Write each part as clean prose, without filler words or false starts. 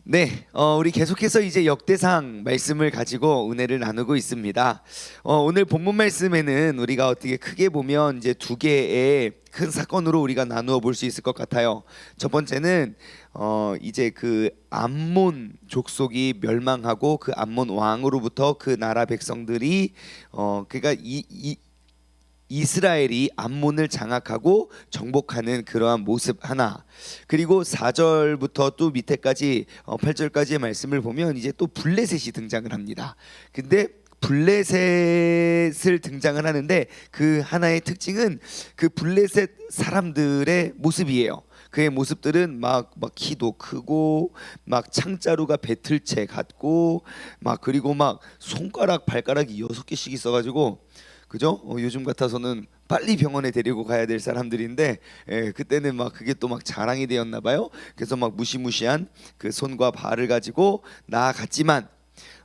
네, 우리 계속해서 이제 역대상 말씀을 가지고 은혜를 나누고 있습니다. 오늘 본문 말씀에는 우리가 어떻게 크게 보면 이제 두 개의 큰 사건으로 우리가 나누어 볼 수 있을 것 같아요. 첫 번째는 이제 그 암몬 족속이 멸망하고 그 암몬 왕으로부터 그 나라 백성들이 그러니까 이스라엘이 암몬을 장악하고 정복하는 그러한 모습 하나, 그리고 4절부터 또 밑에까지 8절까지의 말씀을 보면 이제 또 블레셋이 등장을 합니다. 근데 블레셋을 등장을 하는데 그 하나의 특징은 그 블레셋 사람들의 모습이에요. 그의 모습들은 막 키도 크고 막 창자루가 배틀채 같고 막 그리고 막 손가락 발가락이 6개씩 있어가지고 그죠? 요즘 같아서는 빨리 병원에 데리고 가야 될 사람들인데 그때는 막 그게 또 막 자랑이 되었나 봐요. 그래서 막 무시무시한 그 손과 발을 가지고 나아갔지만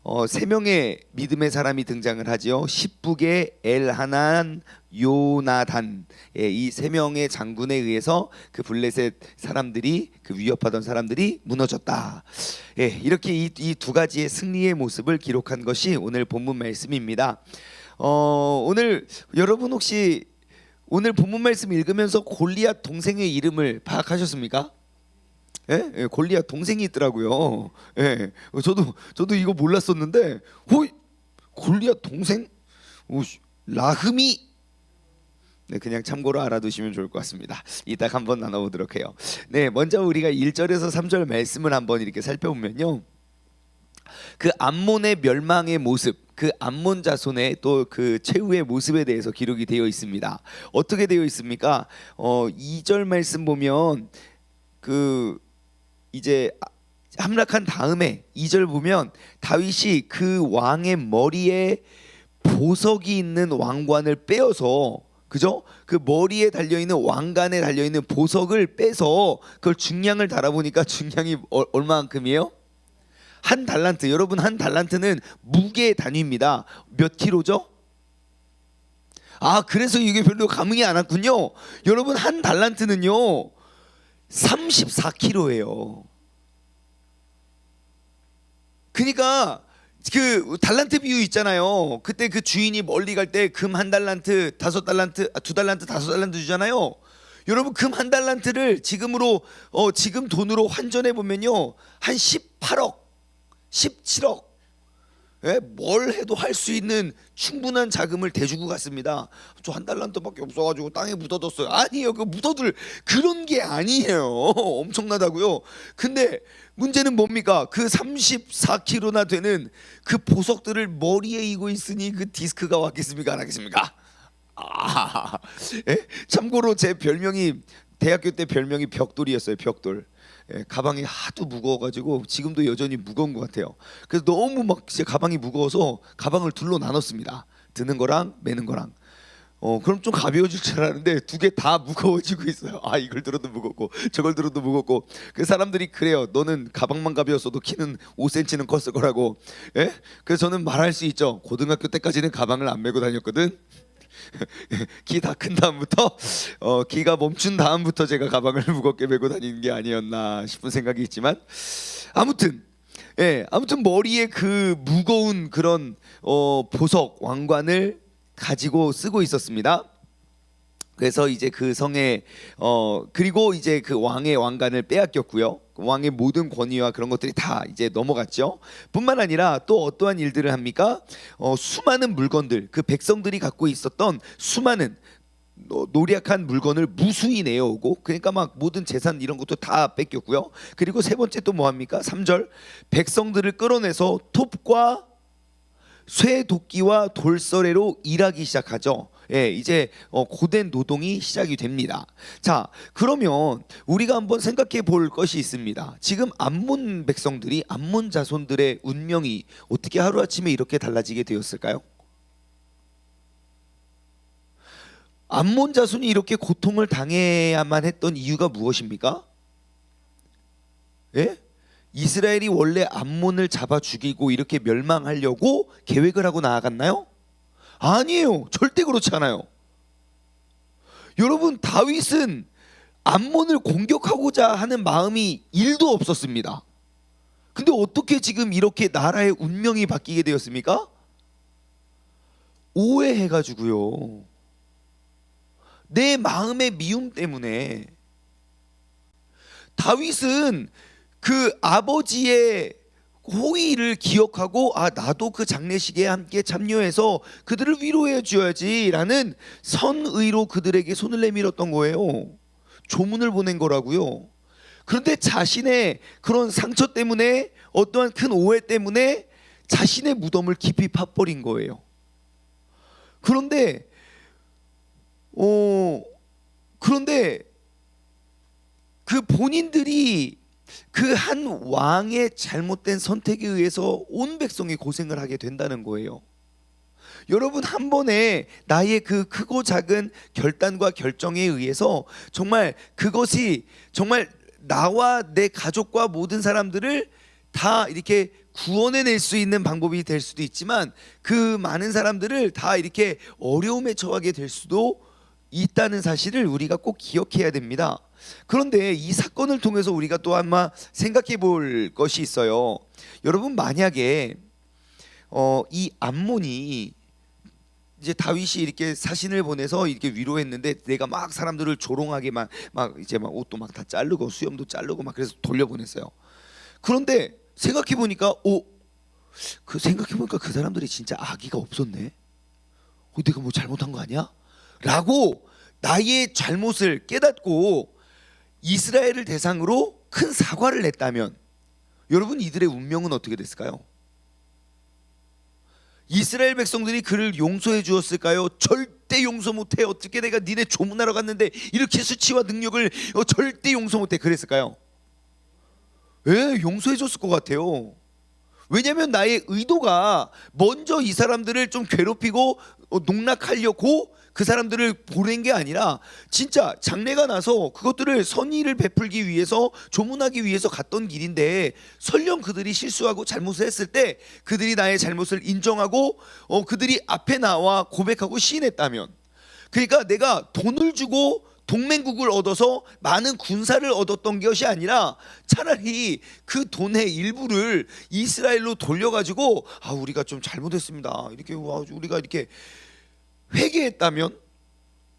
3명의 믿음의 사람이 등장을 하지요. 십북의 엘하난, 요나단, 이 3명의 장군에 의해서 그 블레셋 사람들이 그 위협하던 사람들이 무너졌다. 이렇게 이 두 가지의 승리의 모습을 기록한 것이 오늘 본문 말씀입니다. 오늘 여러분 혹시 오늘 본문 말씀 읽으면서 골리앗 동생의 이름을 파악하셨습니까? 골리앗 동생이 있더라고요. 저도 이거 몰랐었는데, 골리앗 동생? 라흠이. 네, 그냥 참고로 알아두시면 좋을 것 같습니다. 이따 한번 나눠보도록 해요. 네, 먼저 우리가 1절에서 3절 말씀을 한번 이렇게 살펴보면요, 그 암몬의 멸망의 모습, 그 암몬 자손의 또 그 최후의 모습에 대해서 기록이 되어 있습니다. 어떻게 되어 있습니까? 2절 말씀 보면 그 이제 함락한 다음에 2절 보면 다윗이 그 왕의 머리에 보석이 있는 왕관을 빼어서, 그죠? 그 머리에 달려있는 왕관에 달려있는 보석을 빼서 그걸 중량을 달아보니까 중량이 얼마만큼이에요? 한 달란트. 여러분, 한 달란트는 무게 단위입니다. 몇 킬로죠? 그래서 이게 별로 감흥이 안 왔군요. 여러분, 한 달란트는요 34킬로예요. 그러니까 그 달란트 비유 있잖아요. 그때 그 주인이 멀리 갈 때 금 한 달란트, 5달란트, 2달란트, 5달란트 주잖아요. 여러분, 금 한 달란트를 지금으로 지금 돈으로 환전해 보면요 한 18억 17억, 뭘 해도 할 수 있는 충분한 자금을 대주고 갔습니다. 저 한 달란트밖에 없어가지고 땅에 묻어뒀어요. 아니에요, 그 묻어둘 그런 게 아니에요. 엄청나다고요. 근데 문제는 뭡니까? 그 34kg나 되는 그 보석들을 머리에 이고 있으니 그 디스크가 왔겠습니까? 안 하겠습니까? 참고로 제 별명이 대학교 때 별명이 벽돌이었어요. 벽돌. 가방이 하도 무거워가지고 지금도 여전히 무거운 것 같아요. 그래서 너무 막 제 가방이 무거워서 가방을 둘로 나눴습니다. 드는 거랑 매는 거랑. 그럼 좀 가벼워질 줄 알았는데 두 개 다 무거워지고 있어요. 이걸 들어도 무겁고 저걸 들어도 무겁고. 그 사람들이 그래요. 너는 가방만 가벼웠어도 키는 5cm는 컸을 거라고. 그래서 저는 말할 수 있죠. 고등학교 때까지는 가방을 안 메고 다녔거든. 키 다 큰 다음부터 키가 멈춘 다음부터 제가 가방을 무겁게 메고 다니는 게 아니었나 싶은 생각이 있지만, 아무튼 머리에 그 무거운 그런 보석 왕관을 가지고 쓰고 있었습니다. 그래서 이제 그 성에 그리고 이제 그 왕의 왕관을 빼앗겼고요. 왕의 모든 권위와 그런 것들이 다 이제 넘어갔죠. 뿐만 아니라 또 어떠한 일들을 합니까? 수많은 물건들, 그 백성들이 갖고 있었던 수많은 노력한 물건을 무수히 내어오고, 그러니까 막 모든 재산 이런 것도 다 뺏겼고요. 그리고 세 번째 또 뭐 합니까? 3절, 백성들을 끌어내서 톱과 쇠 도끼와 돌서래로 일하기 시작하죠. 이제 고된 노동이 시작이 됩니다. 자, 그러면 우리가 한번 생각해 볼 것이 있습니다. 지금 암몬 백성들이, 암몬 자손들의 운명이 어떻게 하루아침에 이렇게 달라지게 되었을까요? 암몬 자손이 이렇게 고통을 당해야만 했던 이유가 무엇입니까? 이스라엘이 원래 암몬을 잡아 죽이고 이렇게 멸망하려고 계획을 하고 나아갔나요? 아니에요. 절대 그렇지 않아요. 여러분, 다윗은 암몬을 공격하고자 하는 마음이 1도 없었습니다. 근데 어떻게 지금 이렇게 나라의 운명이 바뀌게 되었습니까? 오해해가지고요. 내 마음의 미움 때문에. 다윗은 그 아버지의 호의를 기억하고, 아, 나도 그 장례식에 함께 참여해서 그들을 위로해 줘야지라는 선의로 그들에게 손을 내밀었던 거예요. 조문을 보낸 거라고요. 그런데 자신의 그런 상처 때문에, 어떠한 큰 오해 때문에 자신의 무덤을 깊이 파버린 거예요. 그런데 그 본인들이 그 한 왕의 잘못된 선택에 의해서 온 백성이 고생을 하게 된다는 거예요. 여러분, 한 번에 나의 그 크고 작은 결단과 결정에 의해서 정말 그것이 정말 나와 내 가족과 모든 사람들을 다 이렇게 구원해낼 수 있는 방법이 될 수도 있지만, 그 많은 사람들을 다 이렇게 어려움에 처하게 될 수도 있다는 사실을 우리가 꼭 기억해야 됩니다. 그런데 이 사건을 통해서 우리가 또 아마 생각해 볼 것이 있어요. 여러분, 만약에 이 암몬이 이제 다윗이 이렇게 사신을 보내서 이렇게 위로했는데, 내가 막 사람들을 조롱하게 막 이제 막 옷도 막 다 자르고 수염도 자르고 막 그래서 돌려보냈어요. 그런데 생각해 보니까 생각해 보니까 그 사람들이 진짜 악의가 없었네. 내가 뭐 잘못한 거 아니야? 라고 나의 잘못을 깨닫고 이스라엘을 대상으로 큰 사과를 냈다면, 여러분, 이들의 운명은 어떻게 됐을까요? 이스라엘 백성들이 그를 용서해 주었을까요? 절대 용서 못해. 어떻게 내가 니네 조문하러 갔는데 이렇게 수치와 능력을 절대 용서 못해. 그랬을까요? 예, 용서해 줬을 것 같아요. 왜냐하면 나의 의도가 먼저 이 사람들을 좀 괴롭히고 농락하려고 그 사람들을 보낸 게 아니라, 진짜 장례가 나서 그것들을 선의를 베풀기 위해서, 조문하기 위해서 갔던 길인데, 설령 그들이 실수하고 잘못을 했을 때 그들이 나의 잘못을 인정하고 그들이 앞에 나와 고백하고 시인했다면, 그러니까 내가 돈을 주고 동맹국을 얻어서 많은 군사를 얻었던 것이 아니라 차라리 그 돈의 일부를 이스라엘로 돌려가지고, 우리가 좀 잘못했습니다, 이렇게 우리가 이렇게 회개했다면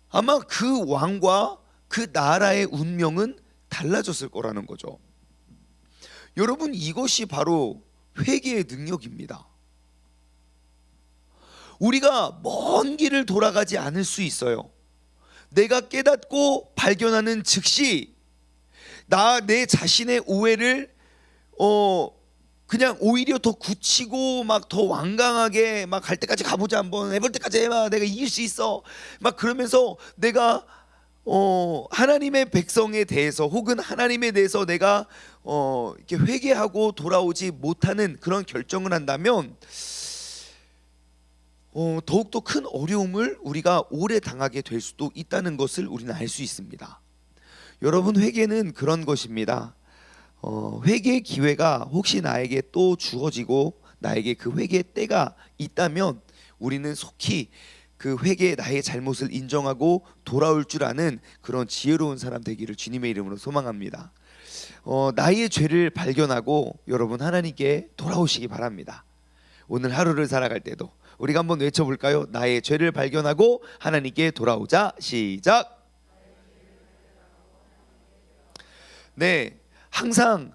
아마 그 왕과 그 나라의 운명은 달라졌을 거라는 거죠. 여러분, 이것이 바로 회개의 능력입니다. 우리가 먼 길을 돌아가지 않을 수 있어요. 내가 깨닫고 발견하는 즉시 내 자신의 오해를 그냥 오히려 더 굳히고 막 더 완강하게 막 갈 때까지 가보자, 한번 해볼 때까지 해봐, 내가 이길 수 있어, 막 그러면서 내가 하나님의 백성에 대해서, 혹은 하나님에 대해서 내가 이렇게 회개하고 돌아오지 못하는 그런 결정을 한다면 더욱더 큰 어려움을 우리가 오래 당하게 될 수도 있다는 것을 우리는 알 수 있습니다. 여러분, 회개는 그런 것입니다. 회개의 기회가 혹시 나에게 또 주어지고 나에게 그 회개의 때가 있다면, 우리는 속히 그 회개의 나의 잘못을 인정하고 돌아올 줄 아는 그런 지혜로운 사람 되기를 주님의 이름으로 소망합니다. 나의 죄를 발견하고 여러분, 하나님께 돌아오시기 바랍니다. 오늘 하루를 살아갈 때도 우리가 한번 외쳐볼까요? 나의 죄를 발견하고 하나님께 돌아오자. 시작. 네, 항상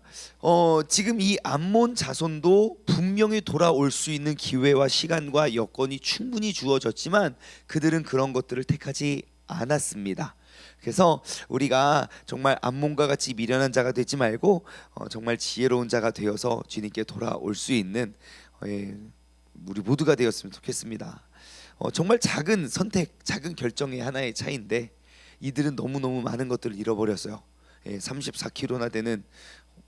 지금 이 암몬 자손도 분명히 돌아올 수 있는 기회와 시간과 여건이 충분히 주어졌지만 그들은 그런 것들을 택하지 않았습니다. 그래서 우리가 정말 암몬과 같이 미련한 자가 되지 말고 정말 지혜로운 자가 되어서 주님께 돌아올 수 있는 우리 모두가 되었으면 좋겠습니다. 정말 작은 선택, 작은 결정의 하나의 차이인데 이들은 너무너무 많은 것들을 잃어버렸어요. 34kg나 되는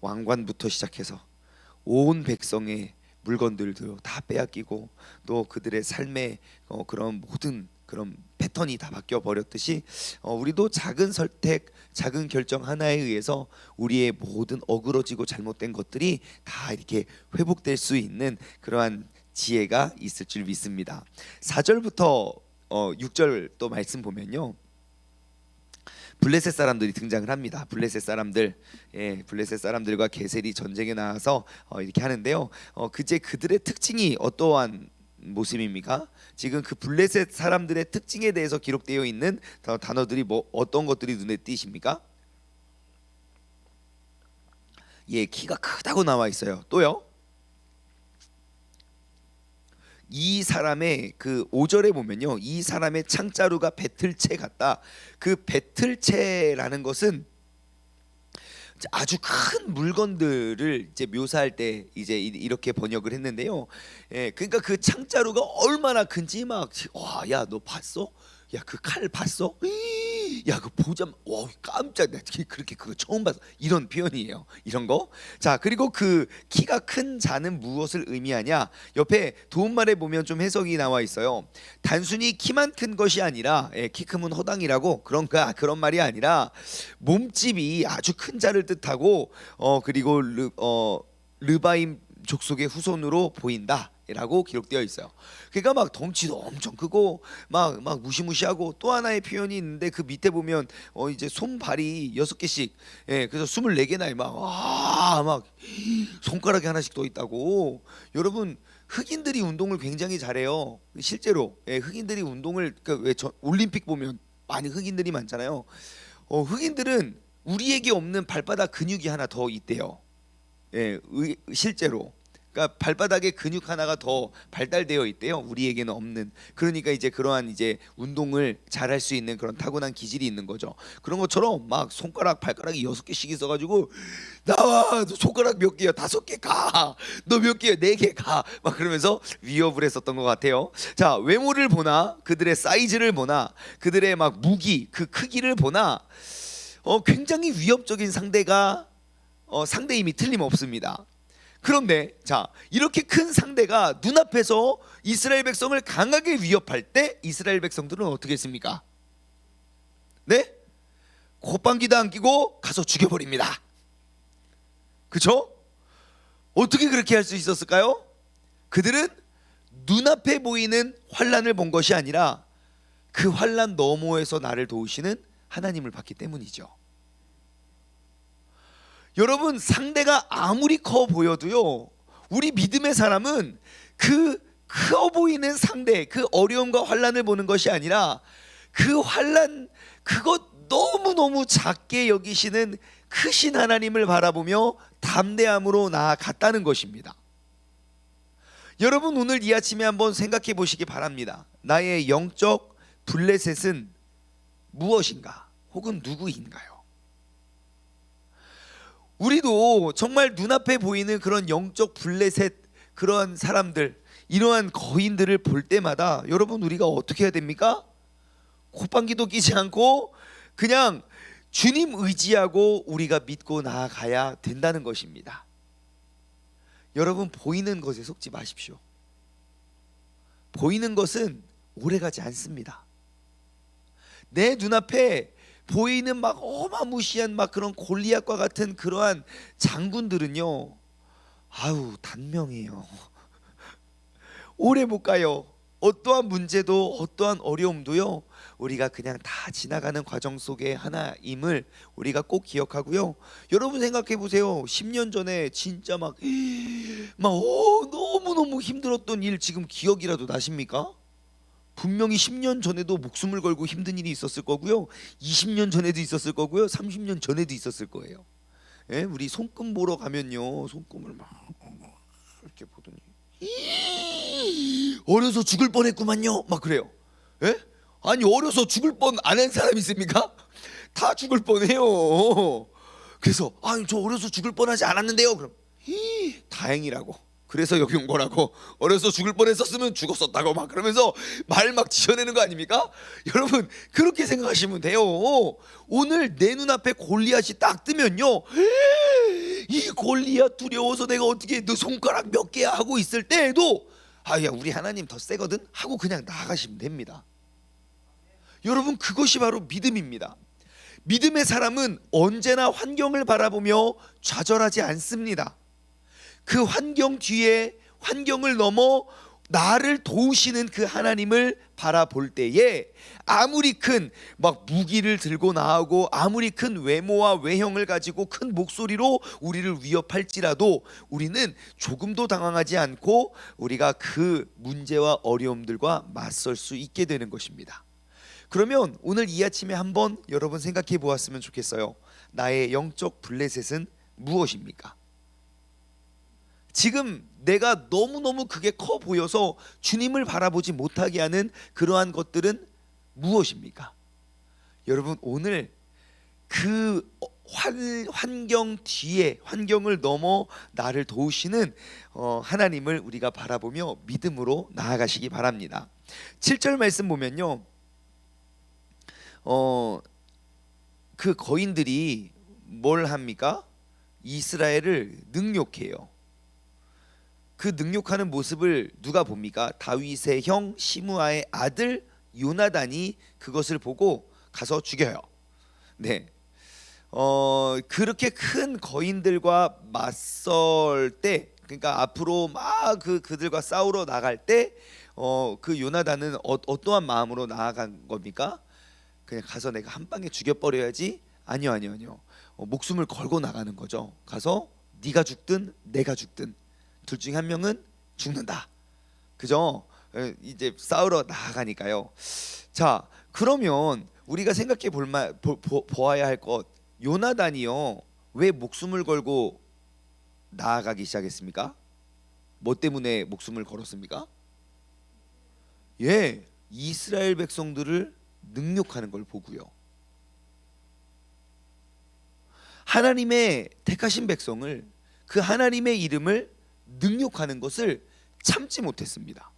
왕관부터 시작해서 온 백성의 물건들도 다 빼앗기고, 또 그들의 삶의 그런 모든 그런 패턴이 다 바뀌어 버렸듯이 우리도 작은 선택, 작은 결정 하나에 의해서 우리의 모든 어그러지고 잘못된 것들이 다 이렇게 회복될 수 있는 그러한 지혜가 있을 줄 믿습니다. 4절부터 6절 또 말씀 보면요, 블레셋 사람들이 등장을 합니다. 블레셋 사람들, 블레셋 사람들과 게셀이 전쟁에 나와서 이렇게 하는데요. 그제 그들의 특징이 어떠한 모습입니까? 지금 그 블레셋 사람들의 특징에 대해서 기록되어 있는 단어들이 어떤 것들이 눈에 띄십니까? 키가 크다고 나와 있어요. 또요, 이 사람의 그 5절에 보면요, 이 사람의 창자루가 배틀채 같다. 그 배틀채라는 것은 아주 큰 물건들을 이제 묘사할 때 이제 이렇게 번역을 했는데요. 그러니까 그 창자루가 얼마나 큰지 막, 와, 야, 너 봤어? 야, 그 칼 봤어? 야, 그 보자, 와, 깜짝, 나 그렇게 그거 처음 봤어. 이런 표현이에요. 이런 거. 자, 그리고 그 키가 큰 자는 무엇을 의미하냐? 옆에 도움말에 보면 좀 해석이 나와 있어요. 단순히 키만 큰 것이 아니라, 키 크면 허당이라고 그런 말이 아니라 몸집이 아주 큰 자를 뜻하고, 그리고 르바임 족속의 후손으로 보인다 라고 기록되어 있어요. 그러니까 막 덩치도 엄청 크고 막 무시무시하고, 또 하나의 표현이 있는데 그 밑에 보면 이제 손발이 6개씩, 그래서 24개나 막 손가락이 하나씩 더 있다고. 여러분, 흑인들이 운동을 굉장히 잘해요. 실제로 흑인들이 운동을, 그러니까 왜 올림픽 보면 많이 흑인들이 많잖아요. 흑인들은 우리에게 없는 발바닥 근육이 하나 더 있대요. 실제로. 그러니까 발바닥에 근육 하나가 더 발달되어 있대요. 우리에게는 없는. 그러니까 이제 그러한 이제 운동을 잘할 수 있는 그런 타고난 기질이 있는 거죠. 그런 것처럼 막 손가락, 발가락이 6개씩 있어가지고, 나와, 너 손가락 몇 개야? 5개 가. 너 몇 개야? 4개 가. 막 그러면서 위협을 했었던 것 같아요. 자, 외모를 보나, 그들의 사이즈를 보나, 그들의 막 무기, 그 크기를 보나, 굉장히 위협적인 상대임이 틀림없습니다. 그런데 자, 이렇게 큰 상대가 눈앞에서 이스라엘 백성을 강하게 위협할 때 이스라엘 백성들은 어떻게 했습니까? 네? 콧방귀도 안 끼고 가서 죽여버립니다. 그렇죠? 어떻게 그렇게 할 수 있었을까요? 그들은 눈앞에 보이는 환난을 본 것이 아니라 그 환난 너머에서 나를 도우시는 하나님을 봤기 때문이죠. 여러분, 상대가 아무리 커 보여도요, 우리 믿음의 사람은 그 커 보이는 상대, 그 어려움과 환난을 보는 것이 아니라 그 환난, 그것 너무너무 작게 여기시는 크신 하나님을 바라보며 담대함으로 나아갔다는 것입니다. 여러분, 오늘 이 아침에 한번 생각해 보시기 바랍니다. 나의 영적 블레셋은 무엇인가? 혹은 누구인가요? 우리도 정말 눈앞에 보이는 그런 영적 블레셋, 그러한 사람들, 이러한 거인들을 볼 때마다 여러분, 우리가 어떻게 해야 됩니까? 콧방귀도 끼지 않고 그냥 주님 의지하고 우리가 믿고 나아가야 된다는 것입니다. 여러분, 보이는 것에 속지 마십시오. 보이는 것은 오래가지 않습니다. 내 눈앞에 보이는 막 어마무시한 막 그런 골리앗과 같은 그러한 장군들은요, 아우, 단명해요. 오래 못 가요. 어떠한 문제도 어떠한 어려움도요, 우리가 그냥 다 지나가는 과정 속의 하나임을 우리가 꼭 기억하고요. 여러분, 생각해 보세요. 10년 전에 진짜 막 너무너무 힘들었던 일 지금 기억이라도 나십니까? 분명히 10년 전에도 목숨을 걸고 힘든 일이 있었을 거고요, 20년 전에도 있었을 거고요, 30년 전에도 있었을 거예요. 우리 손금 보러 가면요, 손금을 막 이렇게 보더니 어려서 죽을 뻔했구만요, 막 그래요. 아니, 어려서 죽을 뻔 안 한 사람 있습니까? 다 죽을 뻔해요. 그래서 저 어려서 죽을 뻔하지 않았는데요. 그럼 다행이라고. 그래서 여기 온 거라고. 어려서 죽을 뻔했었으면 죽었었다고 막 그러면서 말 막 지어내는 거 아닙니까? 여러분, 그렇게 생각하시면 돼요. 오늘 내 눈앞에 골리앗이 딱 뜨면요, 이 골리앗 두려워서 내가 어떻게 너 손가락 몇 개야 하고 있을 때에도 야, 우리 하나님 더 세거든 하고 그냥 나아가시면 됩니다. 여러분, 그것이 바로 믿음입니다. 믿음의 사람은 언제나 환경을 바라보며 좌절하지 않습니다. 그 환경 뒤에, 환경을 넘어 나를 도우시는 그 하나님을 바라볼 때에 아무리 큰 막 무기를 들고 나오고 아무리 큰 외모와 외형을 가지고 큰 목소리로 우리를 위협할지라도 우리는 조금도 당황하지 않고 우리가 그 문제와 어려움들과 맞설 수 있게 되는 것입니다. 그러면 오늘 이 아침에 한번 여러분 생각해 보았으면 좋겠어요. 나의 영적 블레셋은 무엇입니까? 지금 내가 너무너무 그게 커 보여서 주님을 바라보지 못하게 하는 그러한 것들은 무엇입니까? 여러분, 오늘 그 환경 뒤에, 환경을 넘어 나를 도우시는 하나님을 우리가 바라보며 믿음으로 나아가시기 바랍니다. 7절 말씀 보면요, 그 거인들이 뭘 합니까? 이스라엘을 능욕해요. 그 능욕하는 모습을 누가 봅니까? 다윗의 형 시므아의 아들 요나단이 그것을 보고 가서 죽여요. 네, 그렇게 큰 거인들과 맞설 때, 그러니까 앞으로 막 그들과 싸우러 나갈 때, 그 요나단은 어떠한 마음으로 나아간 겁니까? 그냥 가서 내가 한 방에 죽여버려야지? 아니요, 아니요, 아니요. 목숨을 걸고 나가는 거죠. 가서 네가 죽든 내가 죽든 둘 중에 한 명은 죽는다. 그죠? 이제 싸우러 나가니까요. 자, 그러면 우리가 생각해 보아야 할 것, 요나단이요, 왜 목숨을 걸고 나아가기 시작했습니까? 뭐 때문에 목숨을 걸었습니까? 예, 이스라엘 백성들을 능욕하는 걸 보고요. 하나님의 택하신 백성을, 그 하나님의 이름을 능욕하는 것을 참지 못했습니다.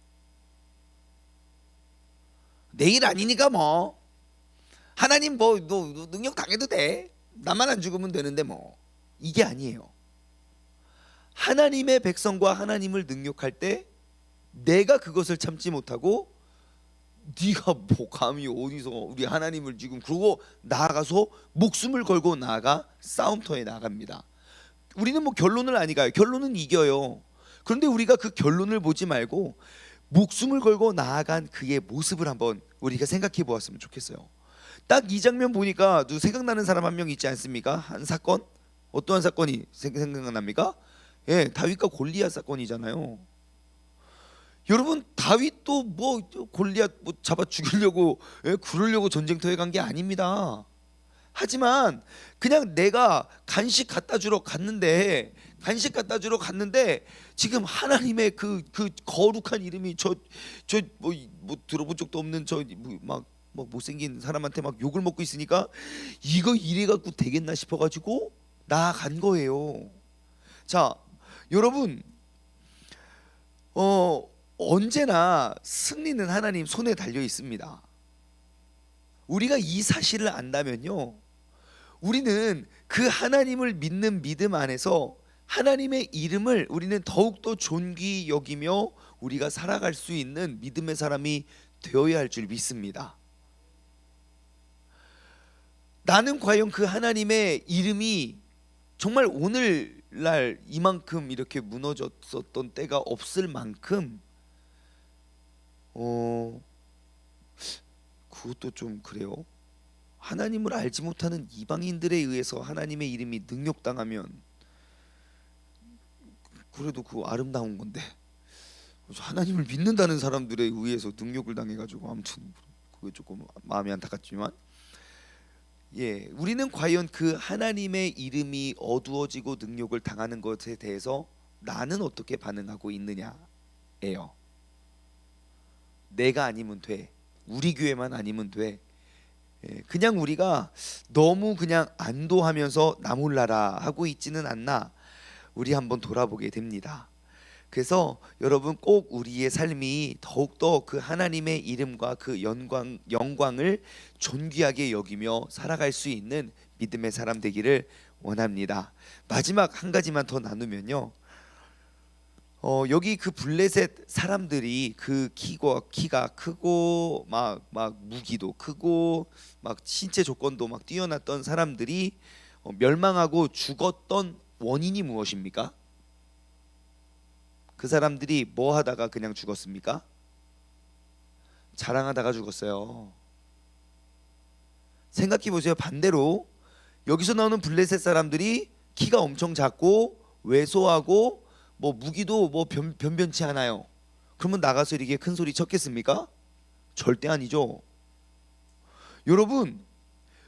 내일 아니니까 뭐 하나님 뭐 너 능욕 당해도 돼, 나만 안 죽으면 되는데 뭐, 이게 아니에요. 하나님의 백성과 하나님을 능욕할 때 내가 그것을 참지 못하고 네가 뭐 감히 어디서 우리 하나님을 지금, 그러고 나아가서 목숨을 걸고 나아가 싸움터에 나갑니다. 우리는 뭐 결론을 아니까요. 결론은 이겨요. 그런데 우리가 그 결론을 보지 말고 목숨을 걸고 나아간 그의 모습을 한번 우리가 생각해 보았으면 좋겠어요. 딱 이 장면 보니까 생각나는 사람 한 명 있지 않습니까? 한 사건? 어떠한 사건이 생각납니까? 예, 다윗과 골리앗 사건이잖아요. 여러분, 다윗도 뭐 골리앗 뭐 잡아 죽이려고, 그러려고 전쟁터에 간 게 아닙니다. 하지만 그냥 내가 간식 갖다 주러 갔는데 지금 하나님의 그 거룩한 이름이 저 뭐 들어본 적도 없는 저 막 못생긴 사람한테 막 욕을 먹고 있으니까 이거 이래 갖고 되겠나 싶어가지고 나간 거예요. 자, 여러분, 언제나 승리는 하나님 손에 달려 있습니다. 우리가 이 사실을 안다면요, 우리는 그 하나님을 믿는 믿음 안에서 하나님의 이름을 우리는 더욱더 존귀히 여기며 우리가 살아갈 수 있는 믿음의 사람이 되어야 할 줄 믿습니다. 나는 과연 그 하나님의 이름이 정말 오늘날 이만큼 이렇게 무너졌었던 때가 없을 만큼 그것도 좀 그래요. 하나님을 알지 못하는 이방인들에 의해서 하나님의 이름이 능욕당하면 그래도 그거 아름다운 건데, 하나님을 믿는다는 사람들에 의해서 능욕을 당해가지고 아무튼 그게 조금 마음이 안타깝지만, 예, 우리는 과연 그 하나님의 이름이 어두워지고 능욕을 당하는 것에 대해서 나는 어떻게 반응하고 있느냐예요. 내가 아니면 돼, 우리 교회만 아니면 돼, 그냥 우리가 너무 그냥 안도하면서 나 몰라라 하고 있지는 않나, 우리 한번 돌아보게 됩니다. 그래서 여러분, 꼭 우리의 삶이 더욱더 그 하나님의 이름과 그 영광을 존귀하게 여기며 살아갈 수 있는 믿음의 사람 되기를 원합니다. 마지막 한 가지만 더 나누면요, 여기 그 블레셋 사람들이 그 키가 크고 막 무기도 크고 막 신체 조건도 막 뛰어났던 사람들이 멸망하고 죽었던 원인이 무엇입니까? 그 사람들이 뭐 하다가 그냥 죽었습니까? 자랑하다가 죽었어요. 생각해 보세요. 반대로 여기서 나오는 블레셋 사람들이 키가 엄청 작고 왜소하고 뭐 무기도 뭐 변변치 않아요. 그러면 나가서 이렇게 큰 소리 쳤겠습니까? 절대 아니죠. 여러분,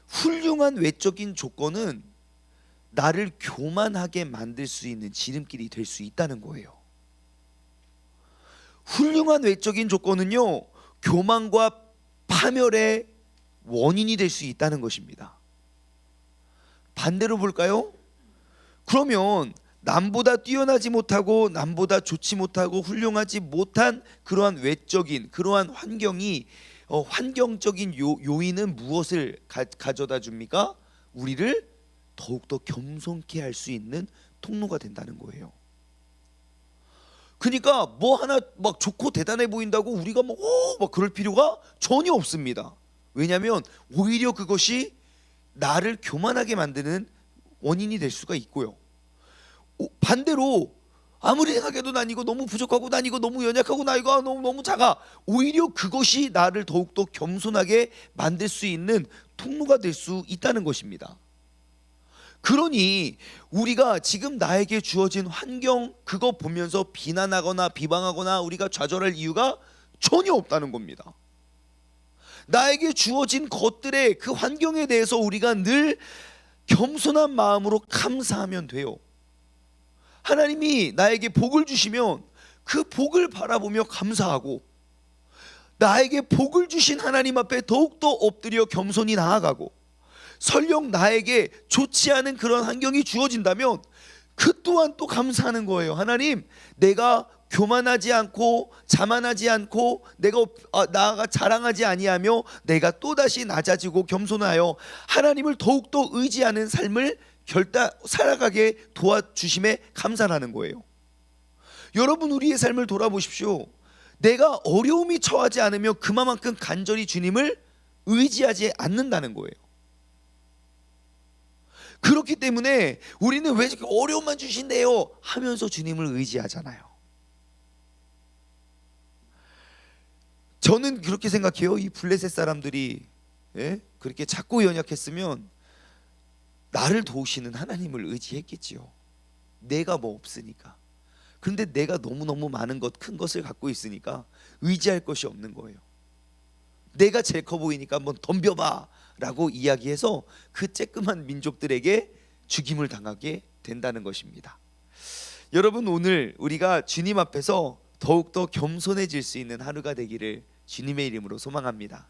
훌륭한 외적인 조건은 나를 교만하게 만들 수 있는 지름길이 될 수 있다는 거예요. 훌륭한 외적인 조건은요, 교만과 파멸의 원인이 될 수 있다는 것입니다. 반대로 볼까요? 그러면 남보다 뛰어나지 못하고 남보다 좋지 못하고 훌륭하지 못한 그러한 외적인 그러한 환경이 환경적인 요인은 무엇을 가져다 줍니까? 우리를 더욱더 겸손케 할 수 있는 통로가 된다는 거예요. 그러니까 뭐 하나 막 좋고 대단해 보인다고 우리가 막 그럴 필요가 전혀 없습니다. 왜냐하면 오히려 그것이 나를 교만하게 만드는 원인이 될 수가 있고요. 반대로 아무리 생각해도 난 이거 너무 부족하고 난 이거 너무 연약하고 나 이거 너무 작아. 오히려 그것이 나를 더욱더 겸손하게 만들 수 있는 통로가 될 수 있다는 것입니다. 그러니 우리가 지금 나에게 주어진 환경 그거 보면서 비난하거나 비방하거나 우리가 좌절할 이유가 전혀 없다는 겁니다. 나에게 주어진 것들의 그 환경에 대해서 우리가 늘 겸손한 마음으로 감사하면 돼요. 하나님이 나에게 복을 주시면 그 복을 바라보며 감사하고, 나에게 복을 주신 하나님 앞에 더욱더 엎드려 겸손히 나아가고, 설령 나에게 좋지 않은 그런 환경이 주어진다면 그 또한 또 감사하는 거예요. 하나님, 내가 교만하지 않고 자만하지 않고 내가 나아가 자랑하지 아니하며 내가 또다시 낮아지고 겸손하여 하나님을 더욱더 의지하는 삶을 살아가게 도와주심에 감사하는 거예요. 여러분, 우리의 삶을 돌아보십시오. 내가 어려움이 처하지 않으며 그만큼 간절히 주님을 의지하지 않는다는 거예요. 그렇기 때문에 우리는 왜 이렇게 어려움만 주신대요 하면서 주님을 의지하잖아요. 저는 그렇게 생각해요. 이 블레셋 사람들이 그렇게 작고 연약했으면 나를 도우시는 하나님을 의지했겠지요. 내가 뭐 없으니까. 그런데 내가 너무너무 많은 큰 것을 갖고 있으니까 의지할 것이 없는 거예요. 내가 제일 커 보이니까 한번 덤벼봐 라고 이야기해서 그 쬐끄만 민족들에게 죽임을 당하게 된다는 것입니다. 여러분, 오늘 우리가 주님 앞에서 더욱더 겸손해질 수 있는 하루가 되기를 주님의 이름으로 소망합니다.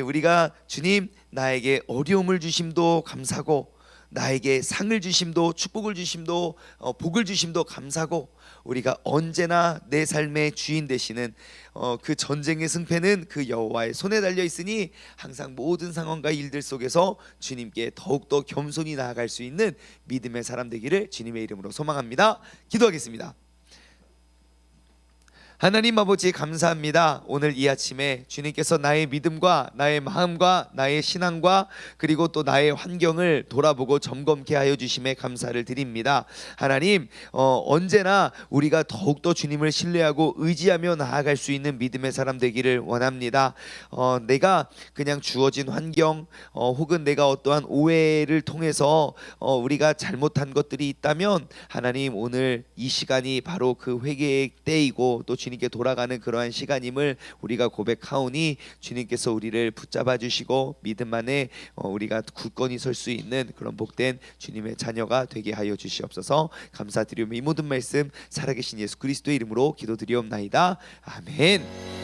우리가 주님, 나에게 어려움을 주심도 감사하고 나에게 상을 주심도 축복을 주심도 복을 주심도 감사하고, 우리가 언제나 내 삶의 주인 되시는 그 전쟁의 승패는 그 여호와의 손에 달려 있으니 항상 모든 상황과 일들 속에서 주님께 더욱더 겸손히 나아갈 수 있는 믿음의 사람 되기를 주님의 이름으로 소망합니다. 기도하겠습니다. 하나님 아버지, 감사합니다. 오늘 이 아침에 주님께서 나의 믿음과 나의 마음과 나의 신앙과 그리고 또 나의 환경을 돌아보고 점검케 하여 주심에 감사를 드립니다. 하나님, 언제나 우리가 더욱더 주님을 신뢰하고 의지하며 나아갈 수 있는 믿음의 사람 되기를 원합니다. 내가 그냥 주어진 환경 혹은 내가 어떠한 오해를 통해서 우리가 잘못한 것들이 있다면 하나님, 오늘 이 시간이 바로 그 회개의 때이고 또 주님께 돌아가는 그러한 시간임을 우리가 고백하오니 주님께서 우리를 붙잡아 주시고 믿음 안에 우리가 굳건히 설 수 있는 그런 복된 주님의 자녀가 되게 하여 주시옵소서. 감사드리며 이 모든 말씀 살아계신 예수 그리스도의 이름으로 기도드리옵나이다. 아멘.